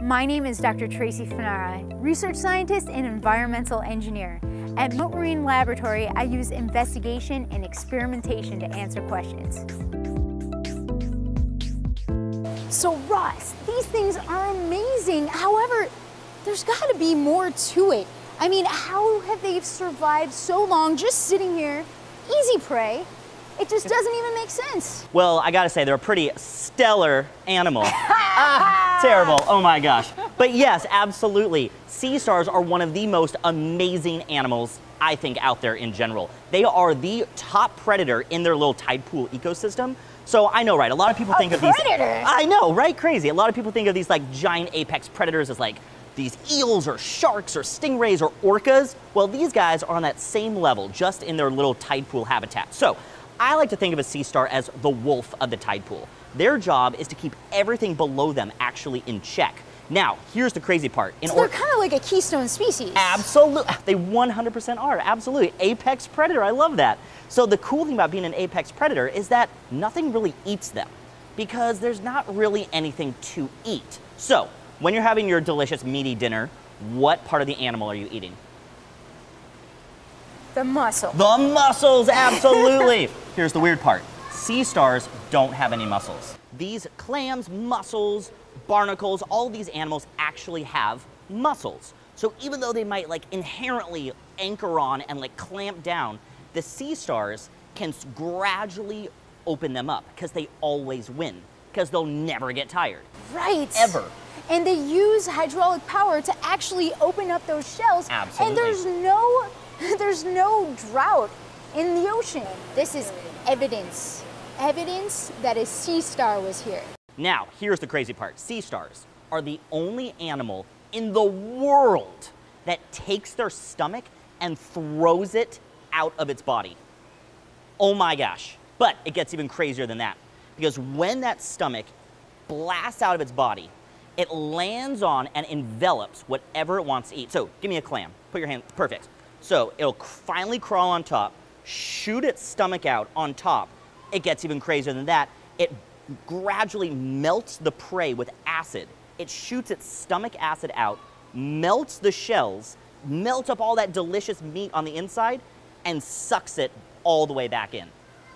My name is Dr. Tracy Fanara, research scientist and environmental engineer. At Mote Marine Laboratory, I use investigation and experimentation to answer questions. So Ross, these things are amazing. However, there's got to be more to it. I mean, how have they survived so long just sitting here? Easy prey. It just doesn't even make sense. Well, I gotta say, they're a pretty stellar animal. Terrible, oh my gosh. But yes, absolutely. Sea stars are one of the most amazing animals, I think, out there in general. They are the top predator in their little tide pool ecosystem. So I know, right, a lot of people think of these— predator? I know, right, crazy. A lot of people think of these like giant apex predators as like these eels or sharks or stingrays or orcas. Well, these guys are on that same level, just in their little tide pool habitat. So I like to think of a sea star as the wolf of the tide pool. Their job is to keep everything below them actually in check. Now, here's the crazy part. So they're kind of like a keystone species. Absolutely, they 100% are, absolutely. Apex predator, I love that. So the cool thing about being an apex predator is that nothing really eats them because there's not really anything to eat. So when you're having your delicious meaty dinner, what part of the animal are you eating? The muscle. The muscles, absolutely. Here's the weird part. Sea stars don't have any muscles. These clams, mussels, barnacles, all these animals actually have muscles. So even though they might like inherently anchor on and like clamp down, the sea stars can gradually open them up because they always win, because they'll never get tired. Right. Ever. And they use hydraulic power to actually open up those shells. Absolutely. And there's no drought in the ocean. This is evidence. Evidence that a sea star was here. Now, here's the crazy part. Sea stars are the only animal in the world that takes their stomach and throws it out of its body. Oh my gosh. But it gets even crazier than that, because when that stomach blasts out of its body, it lands on and envelops whatever it wants to eat. So give me a clam. Put your hand, perfect. So it'll finally crawl on top, shoot its stomach out on top. It gets even crazier than that. It gradually melts the prey with acid. It shoots its stomach acid out, melts the shells, melts up all that delicious meat on the inside, and sucks it all the way back in.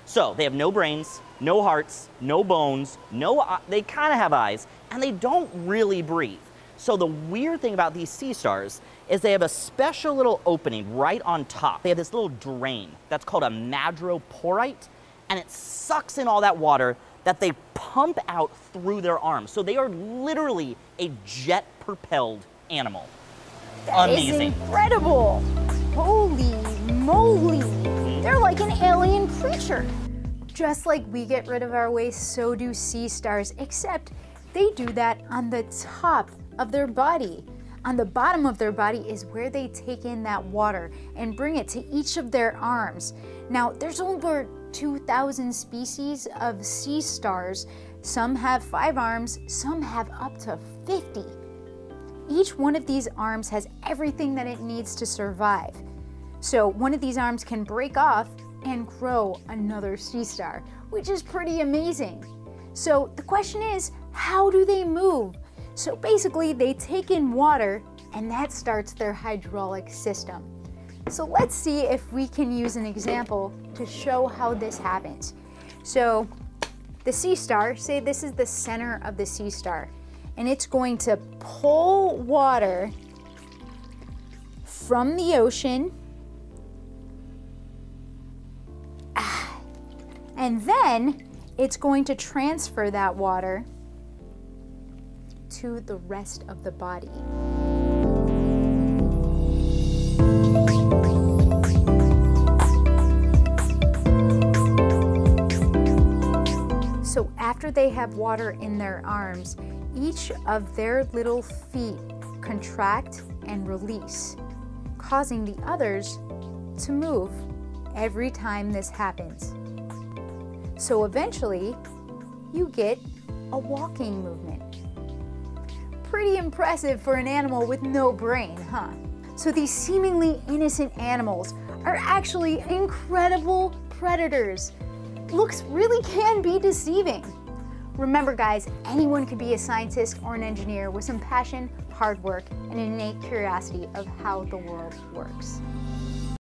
So they have no brains, no hearts, no bones, they kind of have eyes, and they don't really breathe. So the weird thing about these sea stars is they have a special little opening right on top. They have this little drain that's called a madroporite, and it sucks in all that water that they pump out through their arms. So they are literally a jet-propelled animal. That Amazing. Is incredible. Holy moly. They're like an alien creature. Just like we get rid of our waste, so do sea stars, except they do that on the top of their body. On the bottom of their body is where they take in that water and bring it to each of their arms. Now, there's over 2,000 species of sea stars. Some have 5 arms, some have up to 50. Each one of these arms has everything that it needs to survive. So one of these arms can break off and grow another sea star, which is pretty amazing. So the question is, how do they move? So basically they take in water and that starts their hydraulic system. So let's see if we can use an example to show how this happens. So the sea star, say this is the center of the sea star, and it's going to pull water from the ocean, and then it's going to transfer that water to the rest of the body. So after they have water in their arms, each of their little feet contract and release, causing the others to move every time this happens. So eventually, you get a walking movement. Pretty impressive for an animal with no brain, huh? So these seemingly innocent animals are actually incredible predators. Looks really can be deceiving. Remember guys, anyone could be a scientist or an engineer with some passion, hard work, and an innate curiosity of how the world works.